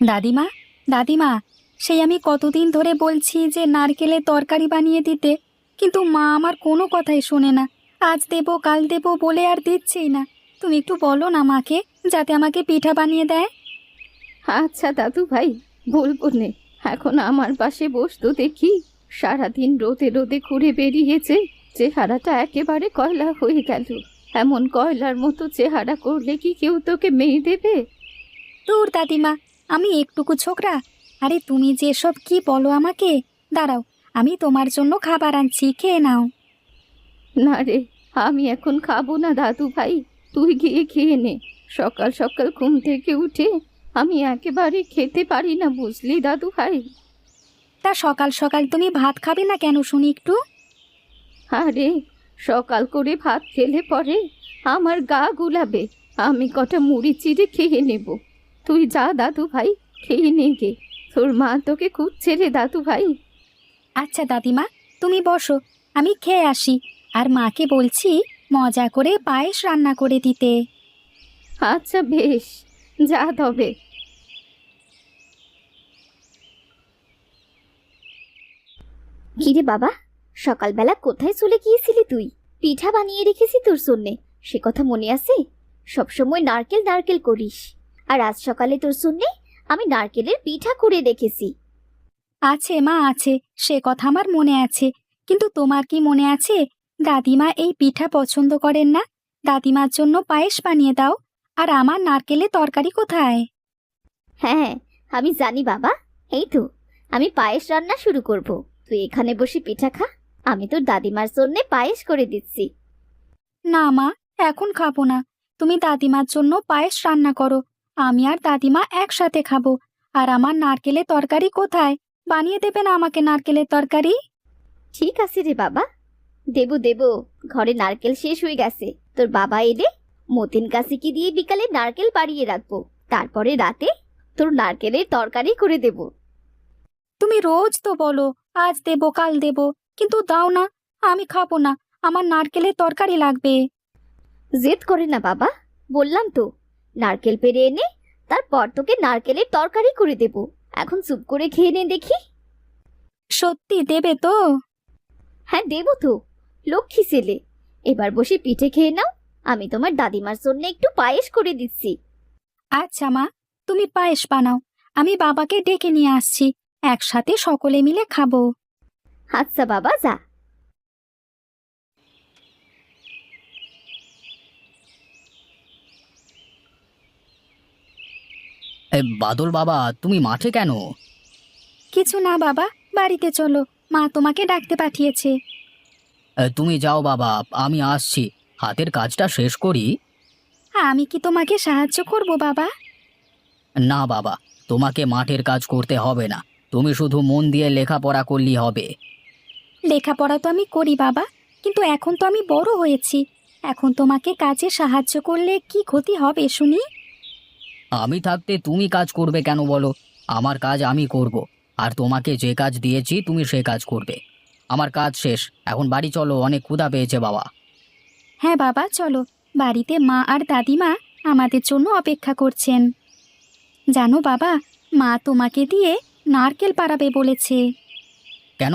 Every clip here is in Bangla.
দাদিমা, দাদিমা, সেই আমি কতদিন ধরে বলছি যে নারকেলের তরকারি বানিয়ে দিতে, কিন্তু মা আমার কোনো কথাই শোনে না। আজ দেবো কাল দেবো বলে আর দিচ্ছেই না। তুমি একটু বলো না মাকে, যাতে আমাকে পিঠা বানিয়ে দেয়। আচ্ছা দাদু ভাই, বলবো নে। এখন আমার পাশে বসতো দেখি। সারাদিন রোদে রোদে ঘুরে বেরিয়েছে, চেহারাটা একেবারে কয়লা হয়ে গেল। এমন কয়লার মতো চেহারা করলে কি কেউ তোকে মেয়ে দেবে? দূর দাদিমা, আমি একটুকু ছোকরা? আরে তুমি যে সব কি বলো আমাকে। দাঁড়াও, আমি তোমার জন্য খাবার আনছি, খেয়ে নাও। না রে, আমি এখন খাবো না দাদু ভাই, তুই গিয়ে খেয়ে নে। সকাল সকাল ঘুম থেকে উঠে আমি একেবারে খেতে পারি না, বুঝলি দাদু ভাই। তা সকাল সকাল তুমি ভাত খাবে না কেন শুনি একটু? আরে, সকাল করে ভাত খেলে পরে আমার গা গুলাবে। আমি কটা মুড়ি চিড়ে খেয়ে নেব। তুই যা দাদু ভাই, খেয়ে নে গে। তোর মা তোকে খুঁজছে রে দাদু ভাই। আচ্ছা দাদিমা, তুমি বসো, আমি খেয়ে আসি। আর মাকে বলছি মজা করে পায়েস রান্না করে দিতে। আচ্ছা বেশ, যা তবে। কিরে বাবা, সকালবেলা কোথায় চলে গিয়েছিলি তুই? পিঠা বানিয়ে রেখেছি তোর জন্যে, সে কথা মনে আছে? সবসময় নারকেল নারকেল করিস, আর আজ সকালে তোর জন্যে আমি নারকেলের পিঠা করে রেখেছি। আছে মা, আছে, সে কথা আমার মনে আছে। কিন্তু তোমার কি মনে আছে দাদিমা এই পিঠা পছন্দ করেন না? দাদিমার জন্য পায়েস বানিয়ে দাও। আর আমার নারকেলের তরকারি কোথায়? হ্যাঁ, আমি জানি বাবা। এই তো, আমি পায়েস রান্না শুরু করব। তুই এখানে বসে পিঠা খা, আমি তোর দাদিমার জন্যে পায়েস করে দিচ্ছি। না মা, এখন খাবো না। তুমি দাদিমার জন্য পায়েস রান্না করো, আমি আর দাদিমা একসাথে খাবো। আর আমার নারকেলের তরকারি কোথায়? বানিয়ে দেবে না আমাকে নারকেলের তরকারি? ঠিক আছে রে বাবা, দেবো দেবো। ঘরে নারকেল শেষ হয়ে গেছে, তোর বাবা এলে মতিন কাশিকে দিয়ে বিকালে নারকেল পাড়িয়ে রাখবো। তারপরে রাতে তোর নারকেলের তরকারি করে দেব। তুমি রোজ তো বলো আজ দেবো কাল দেবো, কিন্তু দাও না। আমি খাবো না, আমার নারকেলের তরকারি লাগবে। জেদ করে না বাবা, বললাম তো নারকেল পেড়ে এনে তারপর তোকে নারকেলের তরকারি করে দেব। এখন চুপ করে খেয়ে নে দেখি। সত্যি দেবে তো? হ্যাঁ দেবো তো, লক্ষ্মী ছেলে। এবার বসে পিঠে খেয়ে নাও, আমি তোমার দাদিমার জন্য একটু পায়েস করে দিচ্ছি। আচ্ছা মা, তুমি পায়েস বানাও, আমি বাবাকে ডেকে নিয়ে আসছি, একসাথে সকলে মিলে খাবো। আচ্ছা বাবা, যা। বাদল বাবা, তুমি মাঠে কেন? কিছু না বাবা, বাড়িতে চলো, মা তোমাকে ডাকতে পাঠিয়েছে। তুমি যাও বাবা, আমি আসছি। হাতের কাজটা শেষ করি। আমি কি তোমাকে সাহায্য করব বাবা? না বাবা, তোমাকে মাঠের কাজ করতে হবে না। তুমি শুধু মন দিয়ে লেখাপড়া করলেই হবে। লেখাপড়া তো আমি করি বাবা, কিন্তু এখন তো আমি বড় হয়েছি। এখন তোমাকে কাজে সাহায্য করলে কি ক্ষতি হবে শুনি? আমি থাকতে তুমি কাজ করবে কেন বলো? আমার কাজ আমি করব। আর তোমাকে যে কাজ দিয়েছি তুমি সে কাজ করবে। আমার কাজ শেষ, এখন বাড়ি চলো, অনেক ক্ষুধা পেয়েছে বাবা। হ্যাঁ বাবা চলো, বাড়িতে মা আর দাদিমা আমাদের জন্য অপেক্ষা করছেন। জানো বাবা, মা তোমাকে দিয়ে নারকেল পাড়াবে বলেছে। কেন?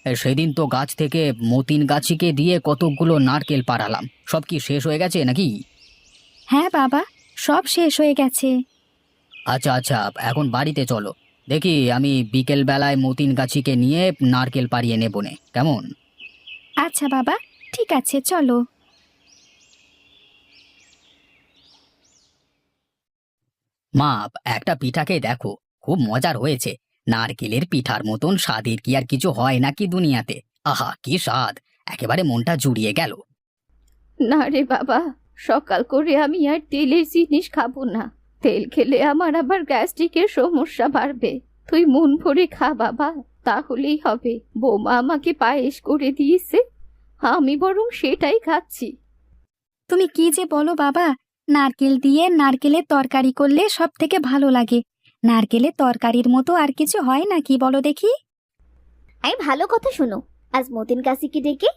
সেদিন তো গাছ থেকে মতিন গাছিকে দিয়ে কতকগুলো নারকেল পাড়ালাম, সব কি শেষ হয়ে গেছে নাকি? হ্যাঁ বাবা, সব শেষ হয়ে গেছে। আচ্ছা আচ্ছা, এখন বাড়িতে চলো। দেখি আমি বিকেল বেলায় মতিন গাছিকে নিয়ে নারকেল পাড়িয়ে নেবনে, কেমন? আচ্ছা বাবা, ঠিক আছে চলো। মা, একটা পিঠাকে দেখো, খুব মজার হয়েছে। নারকেলের পিঠার মতন স্বাদের কি আর কিছু হয় নাকি দুনিয়াতে? আহা কি স্বাদ, একেবারে মনটা জুড়িয়ে গেল। না রে বাবা, সকাল করে আমি আর তেলের জিনিস খাবো না। তেল খেলে আমার আবার গ্যাস্ট্রিকের সমস্যা বাড়বে। তুই মন ভরে খা বাবা, তাহলেই হবে। বৌমা আমাকে পায়েস করে দিয়েছে, আমি বরং সেটাই খাচ্ছি। তুমি কি যে বলো বাবা, নারকেল দিয়ে নারকেলের তরকারি করলে সব থেকে ভালো লাগে। নারকেলের তরকারির মতো আর কিছু হয় নাকি বলো দেখি? এই ভালো কথা শোনো, আজ মতিন কাশিকে ডেকে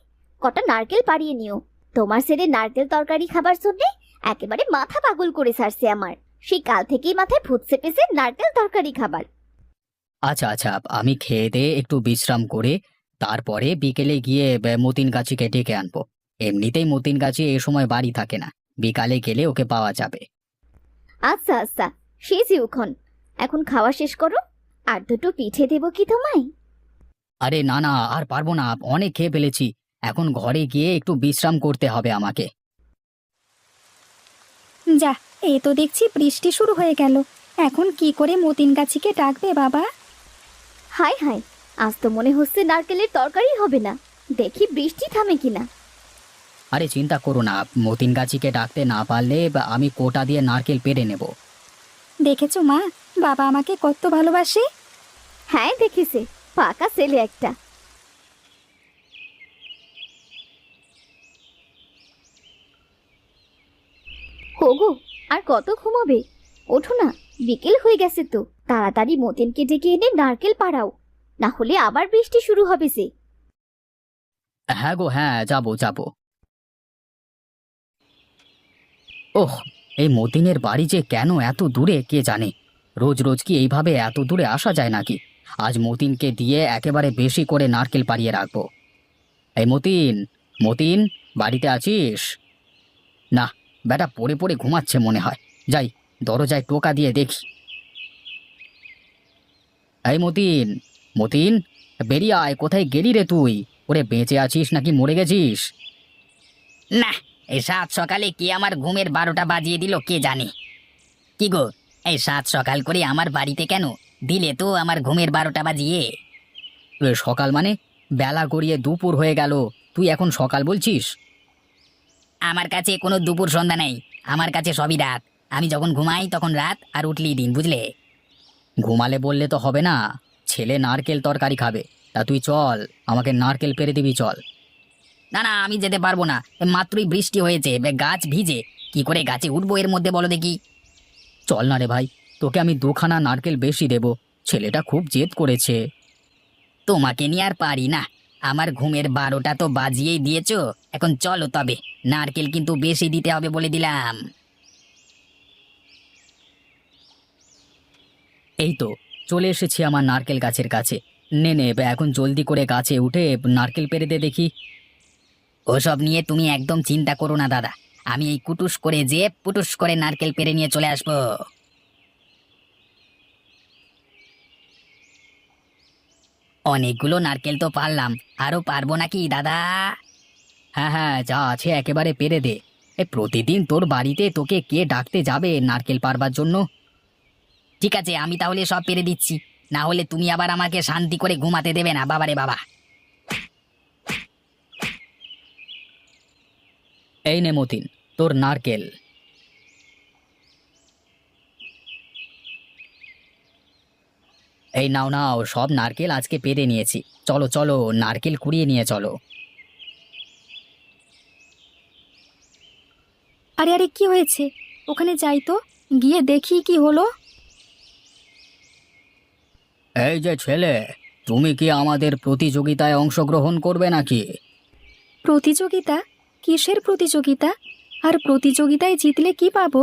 কটা নারকেল পাড়িয়ে নিও। তোমার ছেলে নারকেল তরকারি খাবার জন্যে একেবারে মাথা পাগল করে ছাড়ছে আমার। সেই কাল থেকেই মাথায় ভূত চেপেছে নারকেল তরকারি খাবার। আচ্ছা আচ্ছা, আমি খেয়ে দিয়ে একটু বিশ্রাম করে তারপরে বিকেলে গিয়ে মতিন গাছিকে ডেকে আনবো। এমনিতেই মতিন গাছি এ সময় বাড়ি থাকে না, বিকালে গেলে ওকে পাওয়া যাবে। আচ্ছা আচ্ছা, সে যেউক্ষণ, এখন খাওয়া শেষ করো। আর দুটো পিঠে দেবো কি তোমায়? আরে না না, আর পারবো না, অনেক খেয়ে ফেলেছি। এখন ঘরে গিয়ে একটু বিশ্রাম করতে হবে আমাকে। যা, এই তো দেখছি বৃষ্টি শুরু হয়ে গেল। এখন কি করে মতিন গাছিকে ডাকবে বাবা? হায় হায়, আজ তো মনে হচ্ছে নারকেলের তরকারি হবে না। দেখি বৃষ্টি থামে কিনা। আরে চিন্তা করো না, মতিন গাছিকে ডাকতে না পারলে আমি কোটা দিয়ে নারকেল পেড়ে নেব। দেখেছো মা, বাবা আমাকে কত ভালোবাসে। হ্যাঁ দেখেছে, পাকা ছেলে একটা। ওগো, আর কত ঘুমাবে? ওঠো না, বিকেল হয়ে গেছে তো। তাড়াতাড়ি মতিনকে ডেকে এনে নারকেল পাড়াও, না হলে আবার বৃষ্টি শুরু হবে যে। হ্যাঁ গো হ্যাঁ, যাবো যাবো। ওহ, এই মতিনের বাড়ি যে কেন এত দূরে কে জানে। রোজ রোজ কি এইভাবে এত দূরে আসা যায় নাকি? আজ মতিনকে দিয়ে একেবারে বেশি করে নারকেল পাড়িয়ে রাখবো। এই মতিন, মতিন, বাড়িতে আছিস? না, বেটা পড়ে পড়ে ঘুমাচ্ছে মনে হয়। যাই, দরজায় টোকা দিয়ে দেখি। এই মতিন, মতিন, বেরিয়ে আয়, কোথায় গেলি রে তুই? ওরে বেঁচে আছিস নাকি মরে গেছিস? না, এই সাত সকালে কে আমার ঘুমের 12টা বাজিয়ে দিল কে জানে। কি গো, এই সাত সকাল করে আমার বাড়িতে কেন দিলে তো আমার ঘুমের 12টা বাজিয়ে? সকাল মানে? বেলা গড়িয়ে দুপুর হয়ে গেল, তুই এখন সকাল বলছিস? আমার কাছে কোনো দুপুর সন্ধ্যা নেই, আমার কাছে সবই রাত। আমি যখন ঘুমাই তখন রাত, আর উঠলেই দিন, বুঝলে? ঘুমালে বললে তো হবে না, ছেলে নারকেল তরকারি খাবে। তা তুই চল, আমাকে নারকেল পেড়ে দিবি, চল। না না, আমি যেতে পারবো না, মাত্রই বৃষ্টি হয়েছে, গাছ ভিজে, কি করে গাছে উঠবো এর মধ্যে বলো দেখি? চল না রে ভাই, তোকে আমি 2খানা নারকেল বেশি দেব। ছেলেটা খুব জেদ করেছে। তোমাকে নিয়ে আর পারি না, আমার ঘুমের 12টা তো বাজিয়েই দিয়েছো। এখন চলো তবে, নারকেল কিন্তু বেশি দিতে হবে বলে দিলাম। এই তো চলে এসেছি আমার নারকেল গাছের কাছে। নে নে, এখন জলদি করে গাছে উঠে নারকেল পেড়ে দে দেখি। ওসব নিয়ে তুমি একদম চিন্তা করো না দাদা, আমি এই কুটুস করে যে পুটুস করে নারকেল পেরে নিয়ে চলে আসবো। অনেকগুলো নারকেল তো পারলাম, আরো পারবো নাকি দাদা? হ্যাঁ হ্যাঁ, যা আছে একেবারে পেরে দে। প্রতিদিন তোর বাড়িতে তোকে কে ডাকতে যাবে নারকেল পারবার জন্য? ঠিক আছে, আমি তাহলে সব পেরে দিচ্ছি, না হলে তুমি আবার আমাকে শান্তি করে ঘুমাতে দেবে না, বাবারে বাবা। এই নে মতিন, তোর নারকেল। এই নাও নাও, সব নারকেল আজকে পেরে নিয়েছি। চলো চলো, নারকেল কুড়িয়ে নিয়ে চলো। আরে আরে, কি হয়েছে? ওখানে যাই তো, গিয়ে দেখি কি হলো। এই যে ছেলে, তুমি কি আমাদের প্রতিযোগিতায় অংশগ্রহণ করবে নাকি? প্রতিযোগিতা? কিসের প্রতিযোগিতা? আর প্রতিযোগিতায় জিতলে কি পাবো?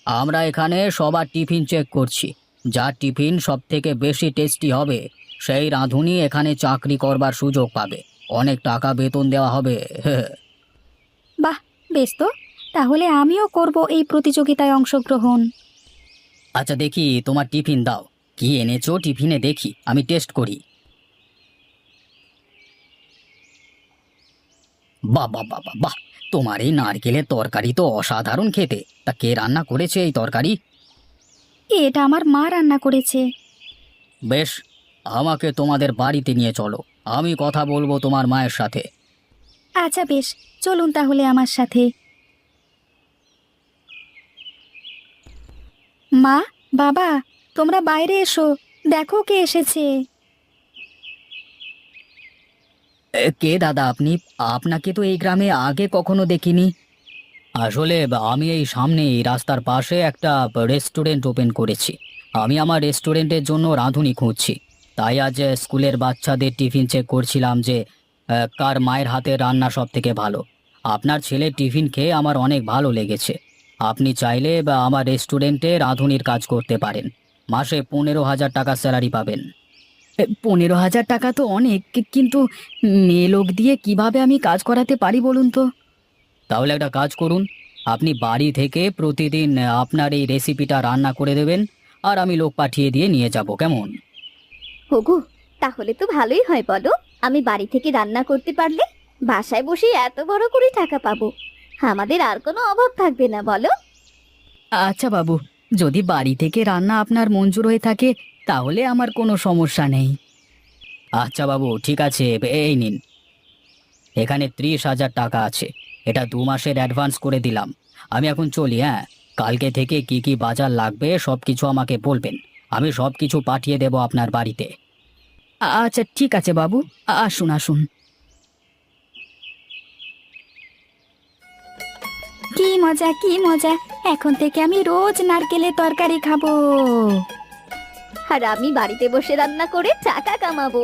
আমরা এখানে সবার টিফিন চেক করছি। যার টিফিন সব থেকে বেশি টেস্টি হবে সেই রাঁধুনি এখানে চাকরি করবার সুযোগ পাবে। অনেক টাকা বেতন দেওয়া হবে। বাহ, বেশ তো, তাহলে আমিও করব এই প্রতিযোগিতায় অংশগ্রহণ। আচ্ছা দেখি তোমার টিফিন দাও, কি এনেছো টিফিনে দেখি, আমি টেস্ট করি। বাহ বাহ বাহ বাহ বাহ, তোমার এই নারকেলের তরকারি তো অসাধারণ খেতে। তা কে রান্না করেছে এই তরকারি? এটা আমার মা রান্না করেছে। বেশ, আমাকে তোমাদের বাড়িতে নিয়ে চলো, আমি কথা বলবো তোমার মায়ের সাথে। আচ্ছা বেশ, চলুন তাহলে আমার সাথে। মা, বাবা, তোমরা বাইরে এসো, দেখো কে এসেছে। কে দাদা আপনি? আপনাকে তো এই গ্রামে আগে কখনো দেখিনি। আসলে আমি এই সামনেই রাস্তার পাশে একটা রেস্টুরেন্ট ওপেন করেছি। আমি আমার রেস্টুরেন্টের জন্য রাঁধুনি খুঁজছি। তাই আজ স্কুলের বাচ্চাদের টিফিন চেক করছিলাম যে কার মায়ের হাতের রান্না সব থেকে ভালো। আপনার ছেলের টিফিন খেয়ে আমার অনেক ভালো লেগেছে। আপনি চাইলে বা আমার রেস্টুরেন্টে রাঁধুনির কাজ করতে পারেন। মাসে 15,000 টাকা স্যালারি পাবেন। 15,000 টাকা তো অনেক, কিন্তু মেয়ে লোক দিয়ে কিভাবে আমি কাজ করাতে পারি বলুন তো? তাহলে একটা কাজ করুন, আপনি বাড়ি থেকে প্রতিদিন আপনার এই রেসিপিটা রান্না করে দেবেন, আর আমি লোক পাঠিয়ে দিয়ে নিয়ে যাব, কেমন? ওগো, তাহলে তো ভালোই হয় বলো। আমি বাড়ি থেকে রান্না করতে পারলে বাসায় বসে এত বড় করে টাকা পাবো। আমাদের আর কোনো অভাব থাকবে না বলো। আচ্ছা বাবু, যদি বাড়ি থেকে রান্না আপনার মঞ্জুর হয়ে থাকে তাহলে আমার কোনো সমস্যা নেই। আচ্ছা বাবু, ঠিক আছে, এই নিন, এখানে 30,000 টাকা আছে। এটা 2 মাসের অ্যাডভান্স করে দিলাম। আমি এখন চলি, হ্যাঁ? কালকে থেকে কি কি বাজার লাগবে সব কিছু আমাকে বলবেন, আমি সব কিছু পাঠিয়ে দেব আপনার বাড়িতে। আচ্ছা ঠিক আছে বাবু, আসুন আসুন। কি মজা কি মজা, এখন থেকে আমি রোজ নারকেলের তরকারি খাবো। আর আমি বাড়িতে বসে রান্না করে টাকা কামাবো।